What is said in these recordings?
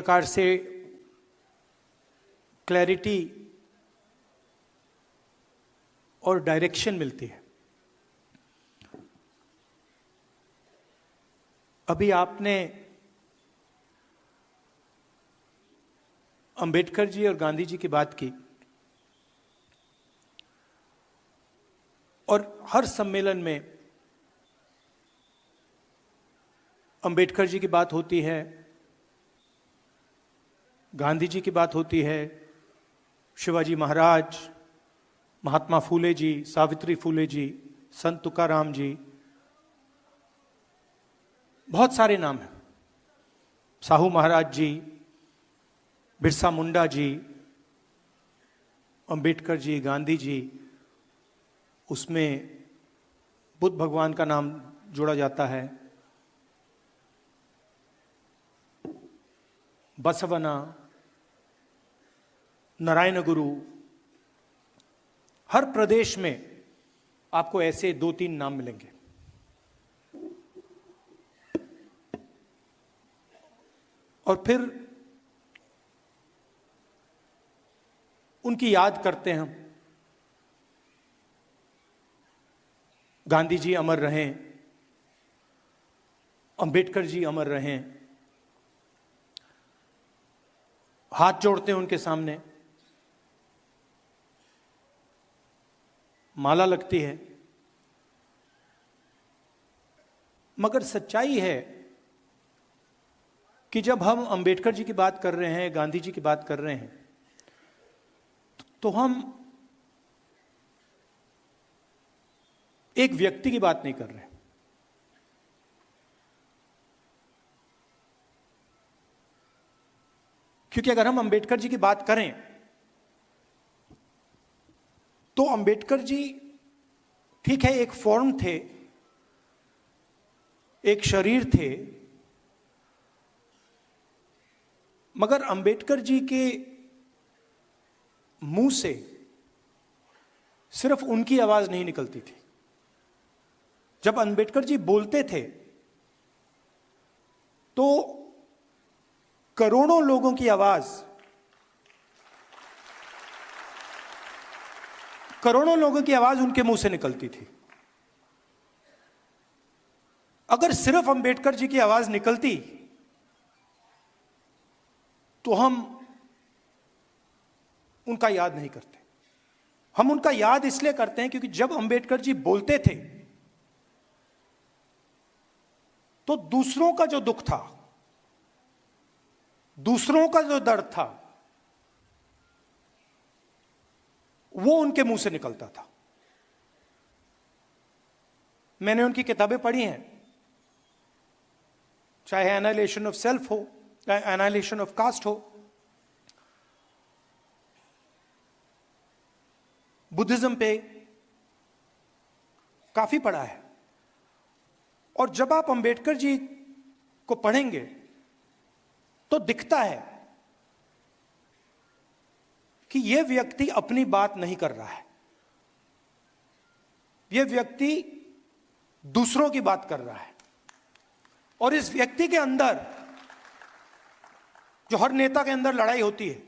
प्रकार से क्लैरिटी और डायरेक्शन मिलती है। अभी आपने अंबेडकर जी और गांधी जी की बात की, और हर सम्मेलन में अंबेडकर जी की बात होती है, गांधी जी की बात होती है, शिवाजी महाराज, महात्मा फूले जी, सावित्री फूले जी, संत तुकाराम जी, बहुत सारे नाम हैं, साहू महाराज जी, बिरसा मुंडा जी, अंबेडकर जी, गांधी जी, उसमें बुद्ध भगवान का नाम जोड़ा जाता है, बसवना, नारायण गुरु। हर प्रदेश में आपको ऐसे 2-3 नाम मिलेंगे। और फिर उनकी याद करते हैं हम। गांधी जी अमर रहें, अंबेडकर जी अमर रहें, हाथ जोड़ते हैं उनके सामने, माला लगती है। मगर सच्चाई है कि जब हम अंबेडकर जी की बात कर रहे हैं, गांधी जी की बात कर रहे हैं, तो हम एक व्यक्ति की बात नहीं कर रहे। क्योंकि अगर हम अंबेडकर जी की बात करें तो अंबेडकर जी ठीक है एक फॉर्म थे, एक शरीर थे, मगर अंबेडकर जी के मुंह से सिर्फ उनकी आवाज नहीं निकलती थी। जब अंबेडकर जी बोलते थे तो करोड़ों लोगों की आवाज, करोड़ों लोगों की आवाज उनके मुंह से निकलती थी। अगर सिर्फ अंबेडकर जी की आवाज निकलती तो हम उनका याद नहीं करते। हम उनका याद इसलिए करते हैं क्योंकि जब अंबेडकर जी बोलते थे तो दूसरों का जो दुख था, दूसरों का जो दर्द था, वो उनके मुंह से निकलता था। मैंने उनकी किताबें पढ़ी हैं, चाहे एनालिसिस ऑफ सेल्फ हो, चाहे एनालिसिस ऑफ कास्ट हो, बुद्धिज्म पे काफी पढ़ा है। और जब आप अंबेडकर जी को पढ़ेंगे तो दिखता है कि यह व्यक्ति अपनी बात नहीं कर रहा है, यह व्यक्ति दूसरों की बात कर रहा है। और इस व्यक्ति के अंदर, जो हर नेता के अंदर लड़ाई होती है,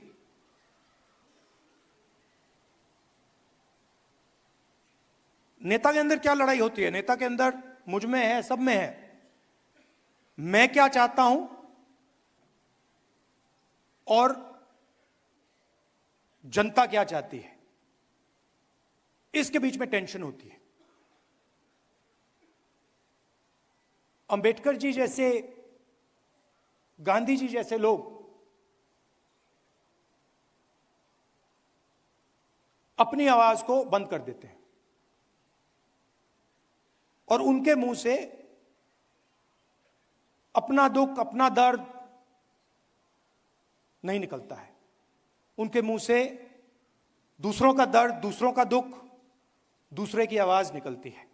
नेता के अंदर क्या लड़ाई होती है? नेता के अंदर मुझ में है, सब में है, मैं क्या चाहता हूं और जनता क्या चाहती है, इसके बीच में टेंशन होती है। अंबेडकर जी जैसे, गांधी जी जैसे लोग अपनी आवाज को बंद कर देते हैं और उनके मुंह से अपना दुख, अपना दर्द नहीं निकलता है। उनके मुंह से दूसरों का दर्द, दूसरों का दुख, दूसरे की आवाज निकलती है।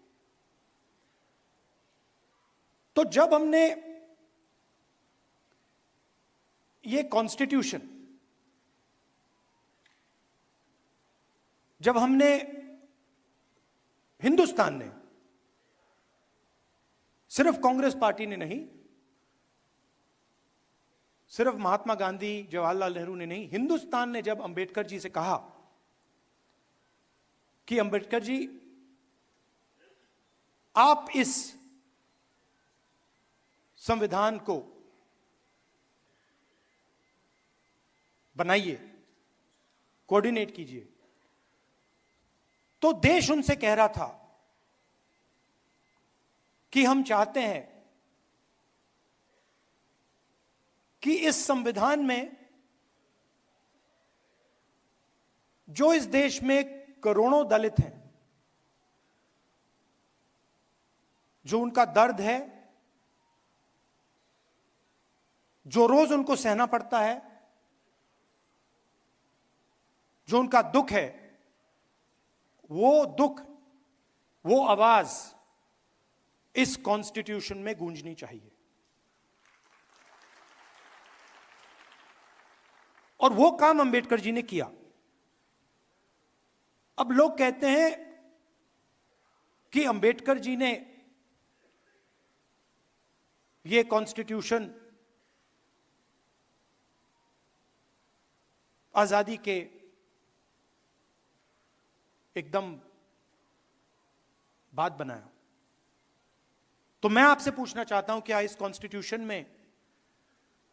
तो जब हमने ये कॉन्स्टिट्यूशन, जब हमने, हिंदुस्तान ने, सिर्फ कांग्रेस पार्टी ने नहीं, सिर्फ महात्मा गांधी, जवाहरलाल नेहरू ने नहीं, हिंदुस्तान ने जब अंबेडकर जी से कहा कि अंबेडकर जी आप इस संविधान को बनाइए, कोऑर्डिनेट कीजिए, तो देश उनसे कह रहा था कि हम चाहते हैं कि इस संविधान में जो इस देश में करोड़ों दलित हैं, जो उनका दर्द है, जो रोज उनको सहना पड़ता है, जो उनका दुख है, वो दुख, वो आवाज इस कॉन्स्टिट्यूशन में गूंजनी चाहिए। और वो काम अंबेडकर जी ने किया। अब लोग कहते हैं कि अंबेडकर जी ने ये कॉन्स्टिट्यूशन आजादी के एकदम बाद बनाया। तो मैं आपसे पूछना चाहता हूं, क्या इस कॉन्स्टिट्यूशन में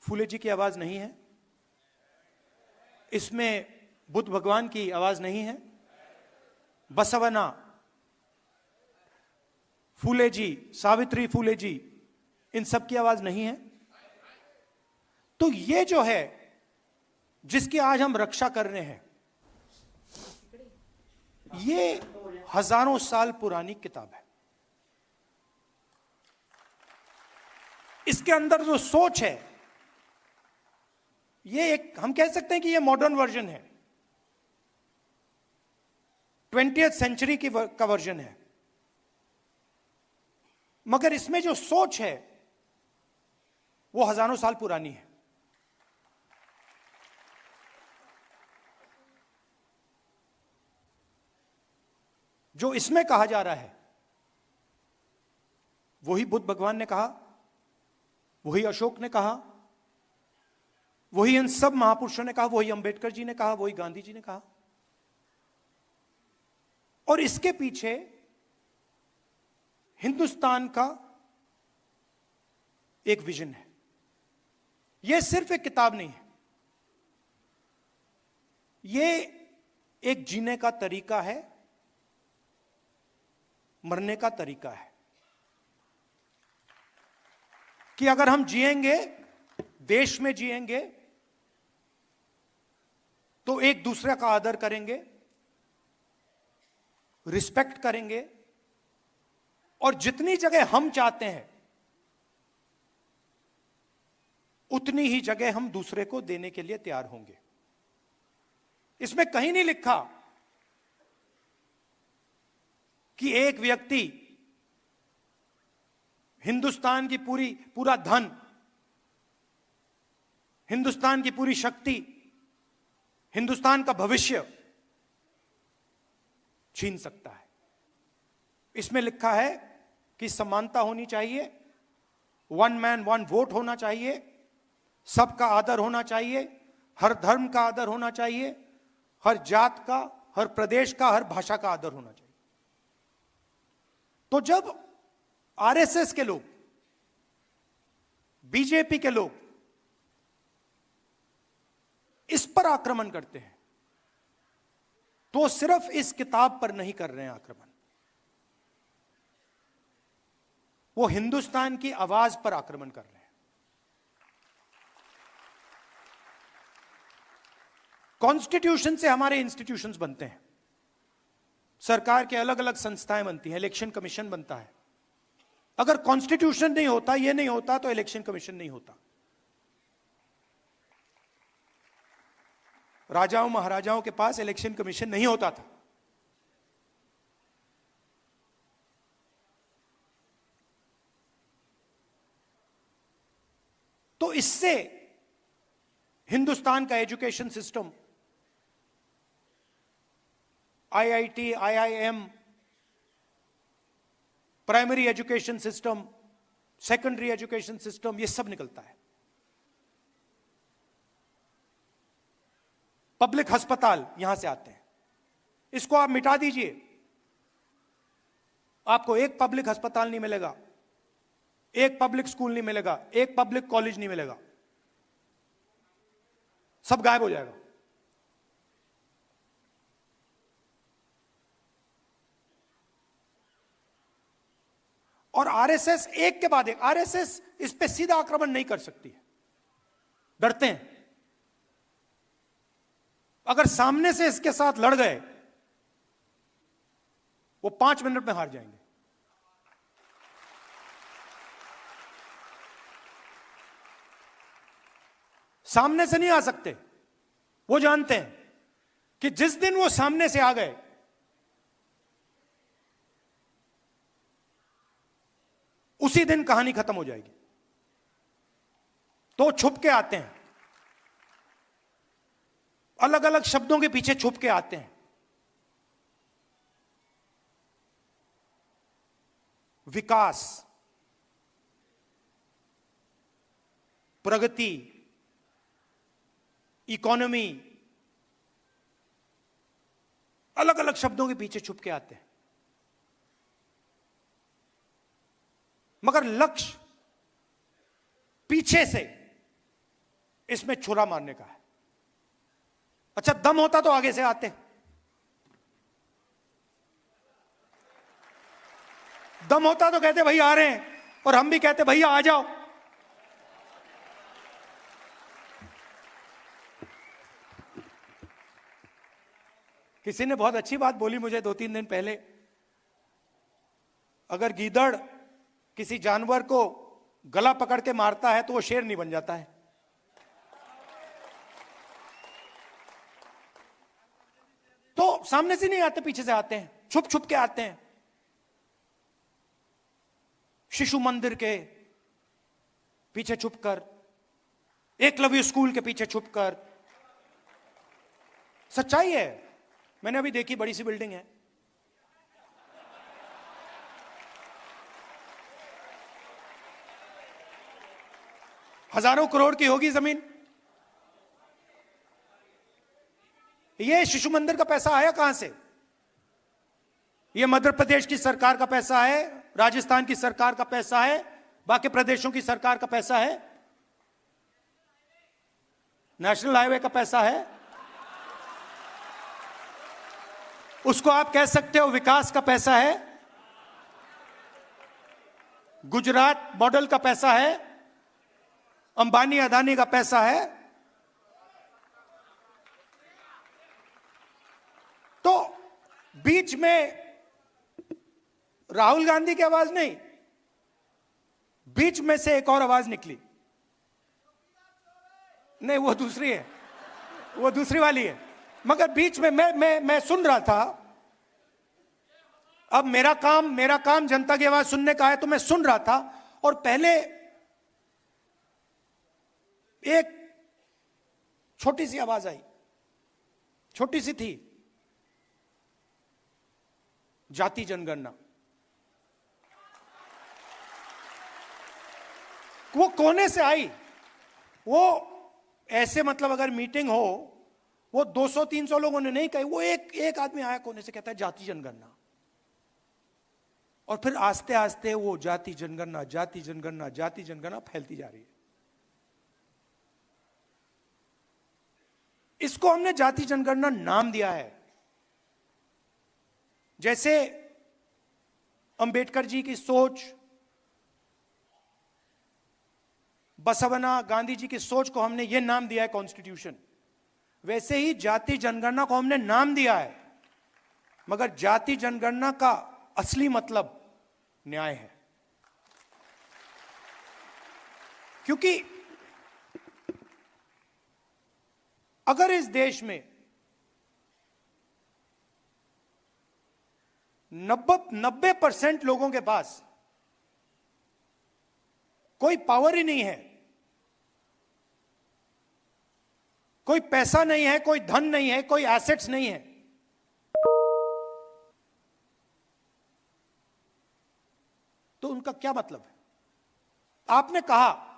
फूले जी की आवाज नहीं है? इसमें बुद्ध भगवान की आवाज नहीं है? बसवना, फूले जी, सावित्री फूले जी, इन सब की आवाज नहीं है? तो ये जो है, जिसकी आज हम रक्षा कर रहे हैं, ये हजारों साल पुरानी किताब है। इसके अंदर जो सोच है, ये एक, हम कह सकते हैं कि ये मॉडर्न वर्जन है, 20th सेंचुरी का वर्जन है, मगर इसमें जो सोच है वो हजारों साल पुरानी है। जो इसमें कहा जा रहा है वही बुद्ध भगवान ने कहा, वही अशोक ने कहा, वही इन सब महापुरुषों ने कहा, वही अंबेडकर जी ने कहा, वही गांधी जी ने कहा। और इसके पीछे हिंदुस्तान का एक विजन है। यह सिर्फ एक किताब नहीं है, यह एक जीने का तरीका है, मरने का तरीका है, कि अगर हम जिएंगे, देश में जिएंगे, तो एक दूसरे का आदर करेंगे, रिस्पेक्ट करेंगे, और जितनी जगह हम चाहते हैं उतनी ही जगह हम दूसरे को देने के लिए तैयार होंगे। इसमें कहीं नहीं लिखा कि एक व्यक्ति हिंदुस्तान की पूरा धन, हिंदुस्तान की पूरी शक्ति, हिंदुस्तान का भविष्य छीन सकता है। इसमें लिखा है कि समानता होनी चाहिए, वन मैन वन वोट होना चाहिए, सबका आदर होना चाहिए, हर धर्म का आदर होना चाहिए, हर जात का, हर प्रदेश का, हर भाषा का आदर होना चाहिए। तो जब आरएसएस के लोग, बीजेपी के लोग इस पर आक्रमण करते हैं, तो सिर्फ इस किताब पर नहीं कर रहे हैं आक्रमण, वो हिंदुस्तान की आवाज पर आक्रमण कर रहे हैं। कॉन्स्टिट्यूशन से हमारे इंस्टीट्यूशंस बनते हैं, सरकार के अलग अलग संस्थाएं बनती हैं, इलेक्शन कमीशन बनता है। अगर कॉन्स्टिट्यूशन नहीं होता, ये नहीं होता, तो इलेक्शन कमीशन नहीं होता। राजाओं महाराजाओं के पास इलेक्शन कमीशन नहीं होता था। तो इससे हिंदुस्तान का education system, IIT, IIM, primary education system, secondary education system, ये सब निकलता है। पब्लिक अस्पताल यहां से आते हैं। इसको आप मिटा दीजिए, आपको एक पब्लिक अस्पताल नहीं मिलेगा, एक पब्लिक स्कूल नहीं मिलेगा, एक पब्लिक कॉलेज नहीं मिलेगा, सब गायब हो जाएगा। और आरएसएस एक के बाद एक, आरएसएस इस पे सीधा आक्रमण नहीं कर सकती है, डरते हैं। अगर सामने से इसके साथ लड़ गए, वो 5 मिनट में हार जाएंगे। सामने से नहीं आ सकते। वो जानते हैं कि जिस दिन वो सामने से आ गए, उसी दिन कहानी खत्म हो जाएगी। तो छुप के आते हैं, अलग अलग शब्दों के पीछे छुप के आते हैं। विकास, प्रगति, इकोनॉमी, अलग अलग शब्दों के पीछे छुप के आते हैं, मगर लक्ष्य पीछे से इसमें छुरा मारने का है। अच्छा, दम होता तो आगे से आते, दम होता तो कहते भाई आ रहे हैं, और हम भी कहते भैया आ जाओ। किसी ने बहुत अच्छी बात बोली मुझे 2-3 दिन पहले, अगर गीदड़ किसी जानवर को गला पकड़ के मारता है तो वो शेर नहीं बन जाता है। तो सामने से नहीं आते, पीछे से आते हैं, छुप छुप के आते हैं। शिशु मंदिर के पीछे छुपकर, एकलव्य स्कूल के पीछे छुपकर। सच्चाई है, मैंने अभी देखी, बड़ी सी बिल्डिंग है, हजारों करोड़ की होगी जमीन। ये शिशु मंदिर का पैसा आया कहां से? ये मध्य प्रदेश की सरकार का पैसा है, राजस्थान की सरकार का पैसा है, बाकी प्रदेशों की सरकार का पैसा है, नेशनल हाईवे का पैसा है। उसको आप कह सकते हो विकास का पैसा है, गुजरात मॉडल का पैसा है, अंबानी अदानी का पैसा है। तो बीच में राहुल गांधी की आवाज नहीं, बीच में से एक और आवाज निकली। नहीं, वो दूसरी है, वो दूसरी वाली है। मगर बीच में मैं सुन रहा था। अब मेरा काम जनता की आवाज सुनने का है, तो मैं सुन रहा था। और पहले एक छोटी सी आवाज आई, छोटी सी थी, जाति जनगणना। वो कोने से आई, वो ऐसे मतलब अगर मीटिंग हो, वो 200-300 लोगों ने नहीं कही, वो एक आदमी आया कोने से, कहता है जाति जनगणना। और फिर आस्ते आस्ते वो जाति जनगणना, जाति जनगणना, जाति जनगणना फैलती जा रही है। इसको हमने जाति जनगणना नाम दिया है। जैसे अंबेडकर जी की सोच, बसवना, गांधी जी की सोच को हमने ये नाम दिया है कॉन्स्टिट्यूशन, वैसे ही जाति जनगणना को हमने नाम दिया है। मगर जाति जनगणना का असली मतलब न्याय है। क्योंकि अगर इस देश में 90% लोगों के पास कोई पावर ही नहीं है, कोई पैसा नहीं है, कोई धन नहीं है, कोई एसेट्स नहीं है, तो उनका क्या मतलब है? आपने कहा,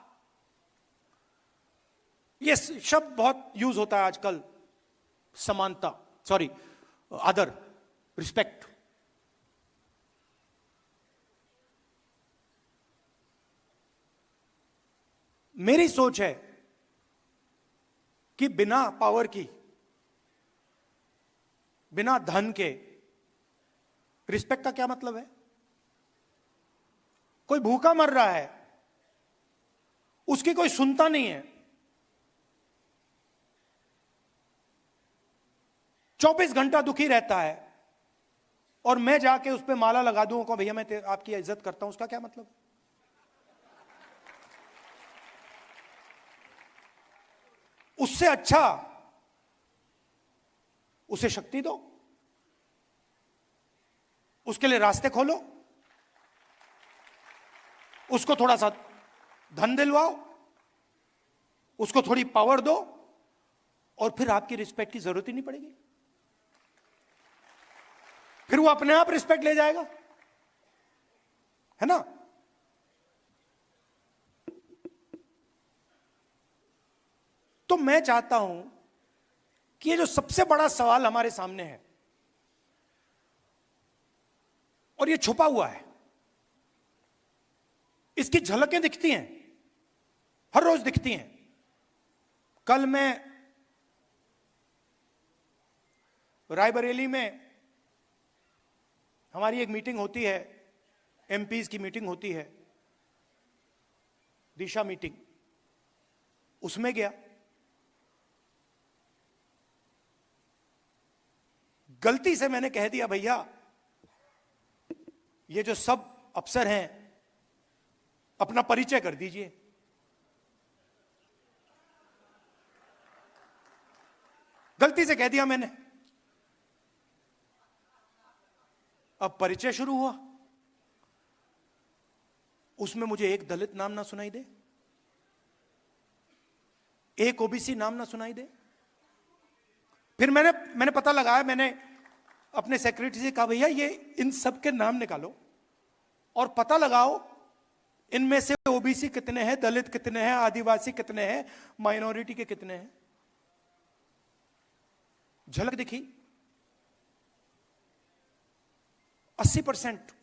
यह शब्द बहुत यूज होता है आजकल, समानता, सॉरी, आदर, रिस्पेक्ट। मेरी सोच है कि बिना पावर की, बिना धन के रिस्पेक्ट का क्या मतलब है? कोई भूखा मर रहा है, उसकी कोई सुनता नहीं है, 24 घंटा दुखी रहता है, और मैं जाके उस पर माला लगा दूं को भैया मैं आपकी इज्जत करता हूं, उसका क्या मतलब? उससे अच्छा उसे शक्ति दो, उसके लिए रास्ते खोलो, उसको थोड़ा सा धन दिलवाओ, उसको थोड़ी पावर दो, और फिर आपकी रिस्पेक्ट की जरूरत ही नहीं पड़ेगी। फिर वो अपने आप रिस्पेक्ट ले जाएगा, है ना? तो मैं चाहता हूं कि ये जो सबसे बड़ा सवाल हमारे सामने है, और ये छुपा हुआ है, इसकी झलकें दिखती हैं, हर रोज दिखती हैं। कल मैं रायबरेली में, हमारी एक मीटिंग होती है, एमपीज की मीटिंग होती है, दिशा मीटिंग, उसमें गया। गलती से मैंने कह दिया भैया ये जो सब अफसर हैं अपना परिचय कर दीजिए। गलती से कह दिया मैंने। अब परिचय शुरू हुआ, उसमें मुझे एक दलित नाम ना सुनाई दे, एक ओबीसी नाम ना सुनाई दे। फिर मैंने पता लगाया, मैंने अपने सेक्रेटरी से कहा भैया ये इन सब के नाम निकालो और पता लगाओ इनमें से ओबीसी कितने हैं, दलित कितने हैं, आदिवासी कितने हैं, माइनॉरिटी के कितने हैं। झलक दिखी, 80%।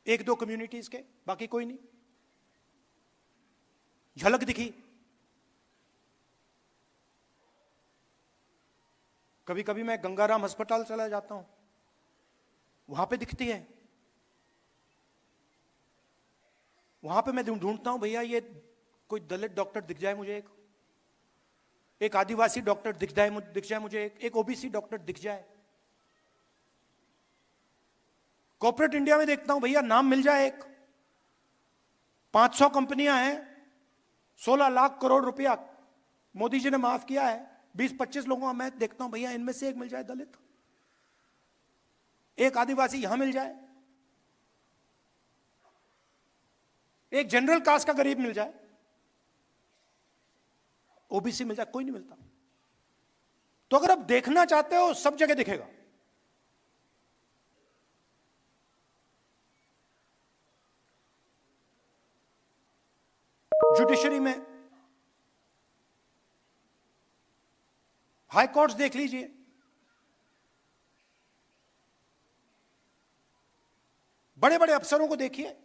एक दो कम्युनिटीज के, बाकी कोई नहीं। झलक दिखी। कभी कभी मैं गंगाराम अस्पताल चला जाता हूं, वहां पे दिखती है। वहां पे मैं ढूंढता हूं भैया ये कोई दलित डॉक्टर दिख जाए मुझे, एक आदिवासी डॉक्टर दिख जाए मुझे, एक ओबीसी डॉक्टर दिख जाए। कॉर्पोरेट इंडिया में देखता हूं भैया नाम मिल जाए एक, 500 कंपनियां हैं, 16 लाख करोड़ रुपया मोदी जी ने माफ किया है, 20-25 लोगों का मैं देखता हूं भैया इनमें से एक मिल जाए दलित, एक आदिवासी यहां मिल जाए, एक जनरल कास्ट का गरीब मिल जाए, ओबीसी मिल जाए, कोई नहीं मिलता। तो अगर आप देखना चाहते हो सब जगह दिखेगा। जुडिशरी में, हाई कोर्ट्स देख लीजिए, बड़े बड़े अफसरों को देखिए,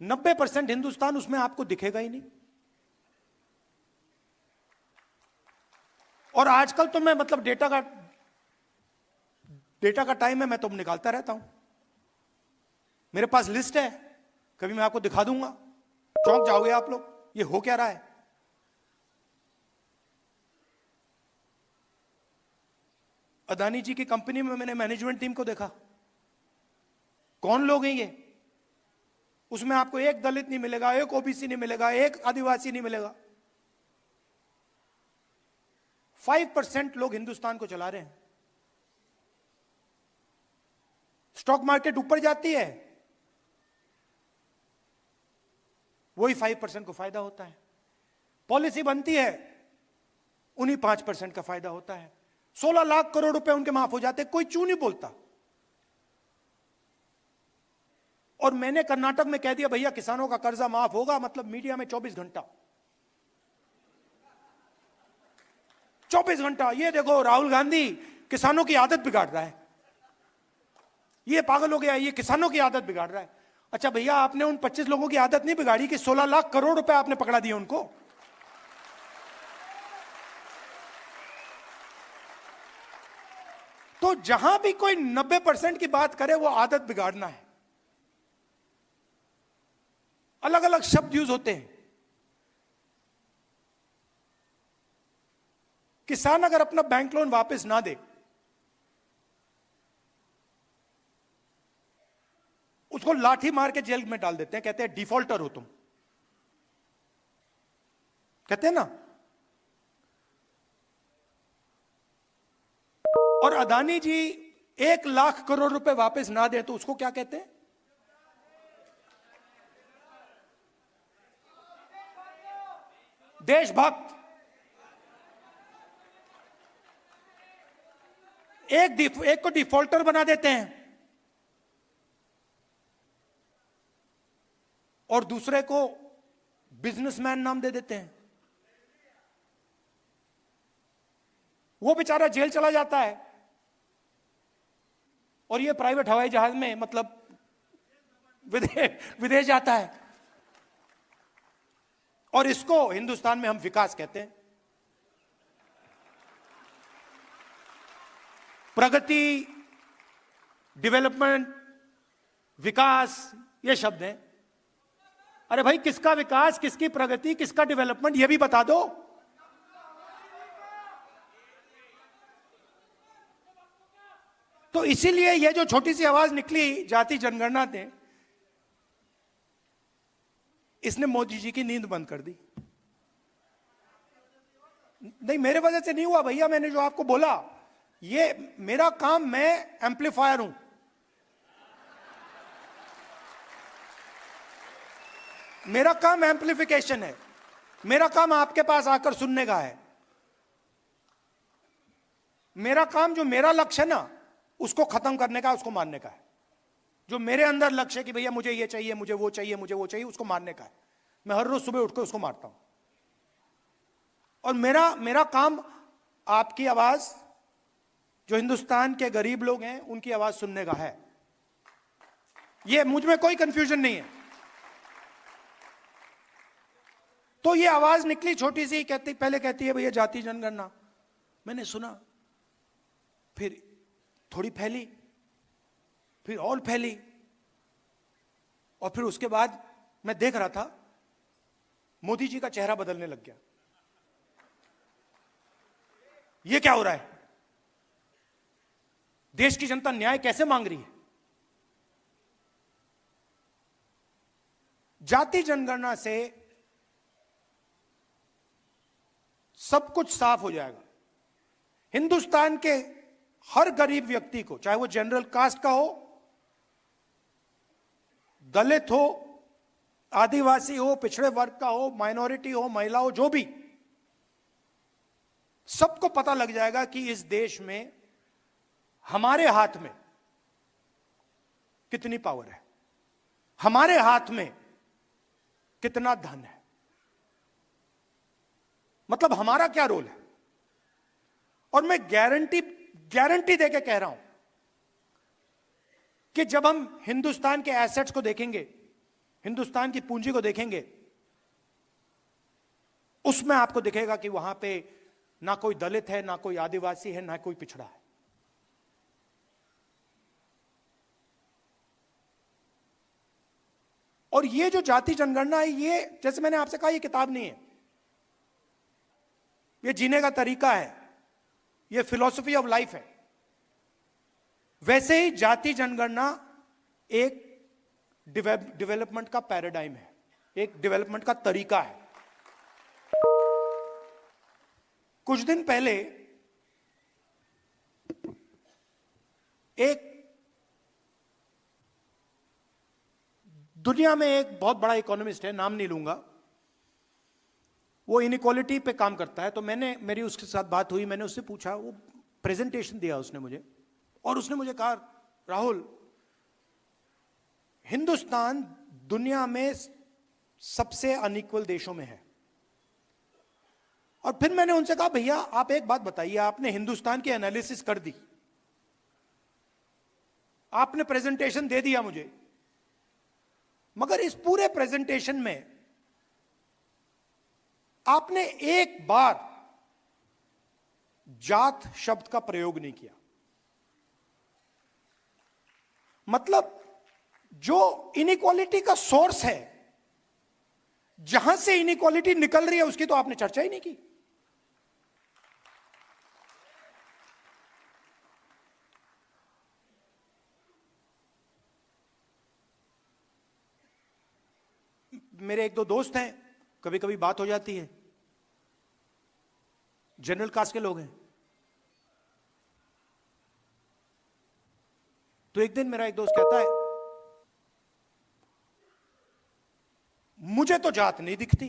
90% हिंदुस्तान उसमें आपको दिखेगा ही नहीं। और आजकल तो मैं मतलब डेटा का टाइम है, मैं तो निकालता रहता हूं, मेरे पास लिस्ट है, कभी मैं आपको दिखा दूंगा, चौंक जाओगे आप लोग, ये हो क्या रहा है। अदानी जी की कंपनी में मैंने मैनेजमेंट टीम को देखा, कौन लोग हैं ये, उसमें आपको एक दलित नहीं मिलेगा, एक ओबीसी नहीं मिलेगा, एक आदिवासी नहीं मिलेगा। 5% लोग हिंदुस्तान को चला रहे हैं। स्टॉक मार्केट ऊपर जाती है, वही 5% को फायदा होता है। पॉलिसी बनती है, उन्हीं 5% का फायदा होता है। 16 लाख करोड़ रुपए उनके माफ हो जाते, कोई चू नहीं बोलता। और मैंने कर्नाटक में कह दिया भैया किसानों का कर्जा माफ होगा, मतलब मीडिया में 24 घंटा। 24 घंटा ये देखो राहुल गांधी किसानों की आदत बिगाड़ रहा है, ये पागल हो गया, ये किसानों की आदत बिगाड़ रहा है। अच्छा भैया, आपने उन 25 लोगों की आदत नहीं बिगाड़ी कि 16 लाख करोड़ रुपए आपने पकड़ा दिए उनको। तो जहां भी कोई 90% की बात करे वो आदत बिगाड़ना है। अलग अलग शब्द यूज होते हैं। किसान अगर अपना बैंक लोन वापस ना दे, उसको लाठी मार के जेल में डाल देते हैं, कहते हैं डिफॉल्टर हो तुम, कहते हैं ना। और अदानी जी 1 लाख करोड़ रुपए वापस ना दे तो उसको क्या कहते हैं? देशभक्त। एक को डिफॉल्टर बना देते हैं और दूसरे को बिजनेसमैन नाम दे देते हैं। वो बेचारा जेल चला जाता है और ये प्राइवेट हवाई जहाज में मतलब विदेश जाता है। और इसको हिंदुस्तान में हम विकास कहते हैं। प्रगति, डेवलपमेंट, विकास, ये शब्द हैं। अरे भाई, किसका विकास, किसकी प्रगति, किसका डेवलपमेंट, ये भी बता दो। तो इसीलिए ये जो छोटी सी आवाज निकली जाति जनगणना ने, इसने मोदी जी की नींद बंद कर दी। नहीं, मेरे वजह से नहीं हुआ भैया, मैंने जो आपको बोला, ये मेरा काम, मैं एम्पलीफायर हूं। मेरा काम एम्पलीफिकेशन है। मेरा काम आपके पास आकर सुनने का है। मेरा काम, जो मेरा लक्ष्य है ना, उसको खत्म करने का, उसको मारने का है। जो मेरे अंदर लक्ष्य है कि भैया मुझे ये चाहिए, मुझे वो चाहिए, मुझे वो चाहिए, उसको मारने का है। मैं हर रोज सुबह उठकर उसको मारता हूं। और मेरा काम आपकी आवाज, जो हिंदुस्तान के गरीब लोग हैं उनकी आवाज सुनने का है। ये मुझ में कोई कंफ्यूजन नहीं है। तो ये आवाज निकली छोटी सी, पहले कहती है भैया जाति जनगणना, मैंने सुना, फिर थोड़ी फैली, फिर और फैली, और फिर उसके बाद मैं देख रहा था मोदी जी का चेहरा बदलने लग गया। ये क्या हो रहा है? देश की जनता न्याय कैसे मांग रही है? जाति जनगणना से सब कुछ साफ हो जाएगा। हिंदुस्तान के हर गरीब व्यक्ति को, चाहे वो जनरल कास्ट का हो, दलित हो, आदिवासी हो, पिछड़े वर्ग का हो, माइनॉरिटी हो, महिला हो, जो भी, सबको पता लग जाएगा कि इस देश में हमारे हाथ में कितनी पावर है, हमारे हाथ में कितना धन है, मतलब हमारा क्या रोल है। और मैं गारंटी देके कह रहा हूं कि जब हम हिंदुस्तान के एसेट्स को देखेंगे, हिंदुस्तान की पूंजी को देखेंगे, उसमें आपको दिखेगा कि वहां पे ना कोई दलित है, ना कोई आदिवासी है, ना कोई पिछड़ा है। और ये जो जाति जनगणना है, ये जैसे मैंने आपसे कहा, ये किताब नहीं है, ये जीने का तरीका है, ये फिलॉसफी ऑफ लाइफ है। वैसे ही जाति जनगणना एक डेवलपमेंट का पैराडाइम है, एक डेवलपमेंट का तरीका है। कुछ दिन पहले एक दुनिया में एक बहुत बड़ा इकोनॉमिस्ट है, नाम नहीं लूंगा, वो इनइक्वालिटी पे काम करता है। तो मेरी उसके साथ बात हुई, मैंने उससे पूछा, वो प्रेजेंटेशन दिया उसने मुझे, और उसने मुझे कहा, राहुल, हिंदुस्तान दुनिया में सबसे अनइक्वल देशों में है, और फिर मैंने उनसे कहा, भैया आप एक बात बताइए, आपने हिंदुस्तान की एनालिसिस कर दी, आपने प्रेजेंटेशन दे दिया मुझे, मगर इस पूरे प्रेजेंटेशन में आपने एक बार जात शब्द का प्रयोग नहीं किया। मतलब जो इनइक्वालिटी का सोर्स है, जहां से इनइक्वालिटी निकल रही है, उसकी तो आपने चर्चा ही नहीं की। मेरे एक दो दोस्त हैं, कभी कभी बात हो जाती है, जनरल कास्ट के लोग हैं। तो एक दिन मेरा एक दोस्त कहता है, मुझे तो जात नहीं दिखती।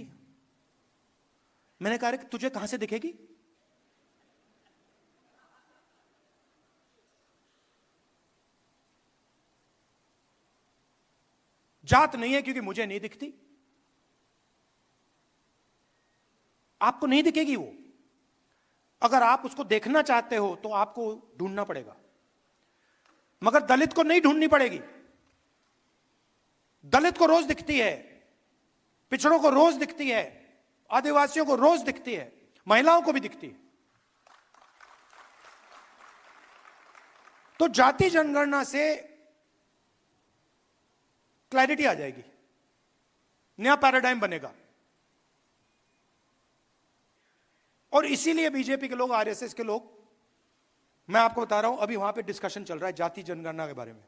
मैंने कहा कि तुझे कहां से दिखेगी? जात नहीं है क्योंकि मुझे नहीं दिखती। आपको नहीं दिखेगी वो। अगर आप उसको देखना चाहते हो तो आपको ढूंढना पड़ेगा, मगर दलित को नहीं ढूंढनी पड़ेगी। दलित को रोज दिखती है, पिछड़ों को रोज दिखती है, आदिवासियों को रोज दिखती है, महिलाओं को भी दिखती है। तो जाति जनगणना से क्लैरिटी आ जाएगी, नया पैराडाइम बनेगा। और इसीलिए बीजेपी के लोग, आरएसएस के लोग, मैं आपको बता रहा हूं, अभी वहां पे डिस्कशन चल रहा है जाति जनगणना के बारे में।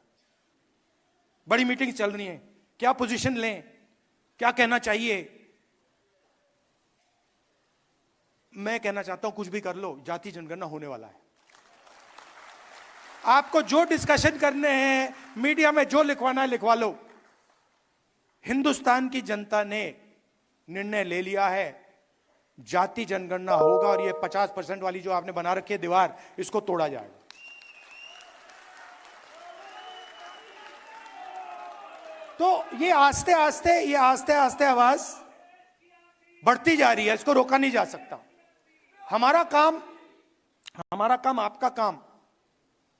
बड़ी मीटिंग चल रही है, क्या पोजीशन लें, क्या कहना चाहिए। मैं कहना चाहता हूं, कुछ भी कर लो, जाति जनगणना होने वाला है। आपको जो डिस्कशन करने हैं, मीडिया में जो लिखवाना है लिखवा लो। हिंदुस्तान की जनता ने निर्णय ले लिया है, जाति जनगणना होगा, और ये 50% वाली जो आपने बना रखी है दीवार, इसको तोड़ा जाएगा। तो ये आस्ते आस्ते आवाज बढ़ती जा रही है, इसको रोका नहीं जा सकता। हमारा काम, आपका काम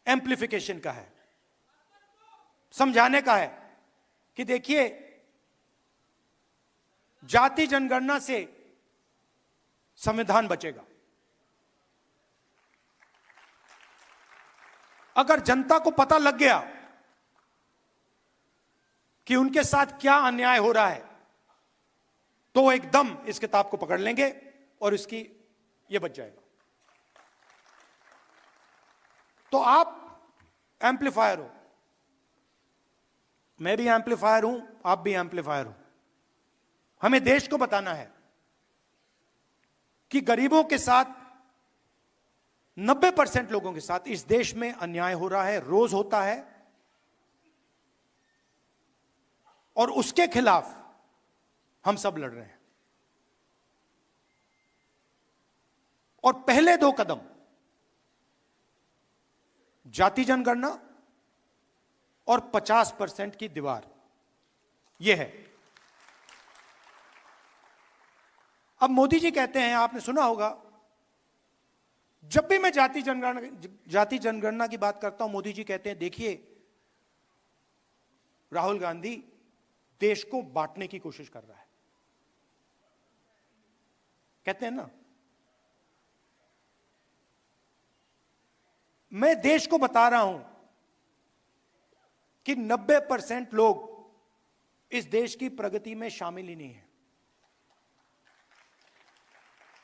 एम्प्लीफिकेशन का है, समझाने का है कि देखिए, जाति जनगणना से संविधान बचेगा। अगर जनता को पता लग गया कि उनके साथ क्या अन्याय हो रहा है, तो वो एकदम इस किताब को पकड़ लेंगे और इसकी ये बच जाएगा। तो आप एम्पलीफायर हो, मैं भी एम्पलीफायर हूं, आप भी एम्पलीफायर हो। हमें देश को बताना है कि गरीबों के साथ, 90% लोगों के साथ इस देश में अन्याय हो रहा है, रोज होता है, और उसके खिलाफ हम सब लड़ रहे हैं। और पहले 2 कदम, जाति जनगणना और 50% की दीवार, यह है। अब मोदी जी कहते हैं, आपने सुना होगा, जब भी मैं जाति जनगणना की बात करता हूं, मोदी जी कहते हैं, देखिए राहुल गांधी देश को बांटने की कोशिश कर रहा है। कहते हैं ना, मैं देश को बता रहा हूं कि 90% लोग इस देश की प्रगति में शामिल ही नहीं है।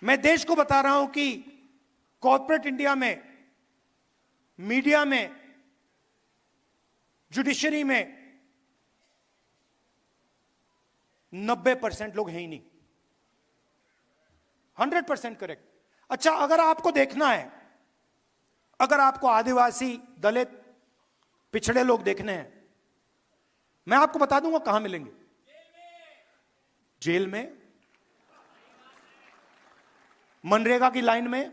मैं देश को बता रहा हूं कि कॉर्पोरेट इंडिया में, मीडिया में, जुडिशरी में 90% लोग हैं ही नहीं। 100% करेक्ट। अच्छा, अगर आपको देखना है, अगर आपको आदिवासी, दलित, पिछड़े लोग देखने हैं, मैं आपको बता दूंगा कहां मिलेंगे। जेल में, मनरेगा की लाइन में,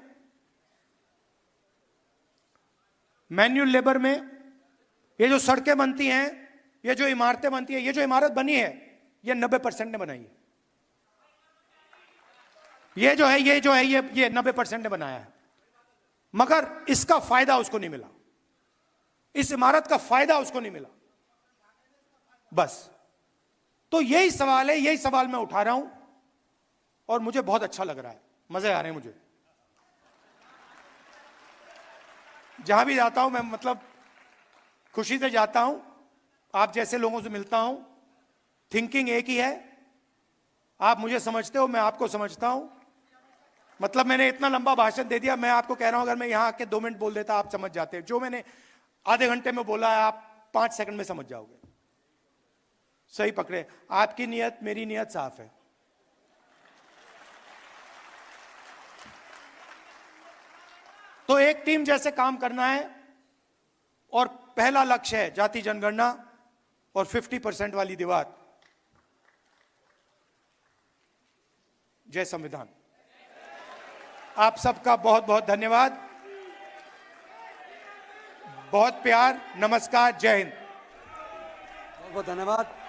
मैन्युअल लेबर में। ये जो सड़कें बनती हैं, ये जो इमारतें बनती हैं, ये जो इमारत बनी है, ये 90% ने बनाई है। ये जो है ये 90% ने बनाया है, मगर इसका फायदा उसको नहीं मिला, इस इमारत का फायदा उसको नहीं मिला। बस तो यही सवाल है, यही सवाल मैं उठा रहा हूं और मुझे बहुत अच्छा लग रहा है, मजे आ रहे हैं मुझे। जहां भी जाता हूं मैं, मतलब खुशी से जाता हूं, आप जैसे लोगों से मिलता हूं। थिंकिंग एक ही है, आप मुझे समझते हो, मैं आपको समझता हूं। मतलब मैंने इतना लंबा भाषण दे दिया, मैं आपको कह रहा हूं अगर मैं यहां आके 2 मिनट बोल देता आप समझ जाते। जो मैंने आधे घंटे में बोला है आप 5 सेकंड में समझ जाओगे। सही पकड़े, आपकी नियत मेरी नियत साफ है। तो एक टीम जैसे काम करना है और पहला लक्ष्य है जाति जनगणना और 50% वाली दीवार। जय संविधान। आप सबका बहुत बहुत धन्यवाद, बहुत प्यार, नमस्कार, जय हिंद। बहुत बहुत धन्यवाद।